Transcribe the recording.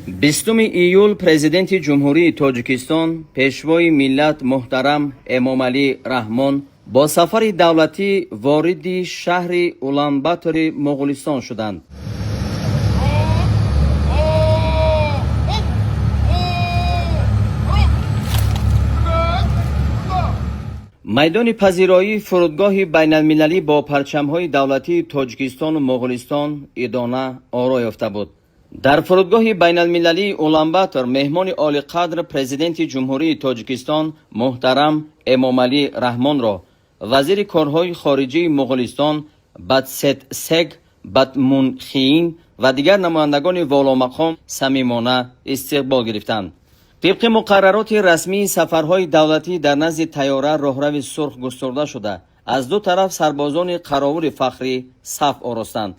20 июл Президенти Ҷумҳурии Тоҷикистон пешвои миллат муҳтарам Эмомалӣ Раҳмон бо сафари давлатӣ вориди шаҳри Улан-Батори Муғулистон шуданд. майдони пазироии фурудгоҳи байналмилалӣ бо парчамҳои давлатии Тоҷикистону Муғулистон идона оро ёфта буд. дар фурудгоҳи байналмилалии Улан-Батор меҳмони олиқадр Президенти Ҷумҳурии Тоҷикистон муҳтарам Эмомалӣ Раҳмонро Вазири корҳои хориҷии Муғулистон Батсэтсэг Батмунхийн ва дигар намояндагони воломақом самимона истиқбол гирифтанд. طبق مقررات رسمی سفرهای دولتی در نزد طیاره راهرو سرخ گسترده شده از دو طرف سربازان قراول فخری صف آراستند.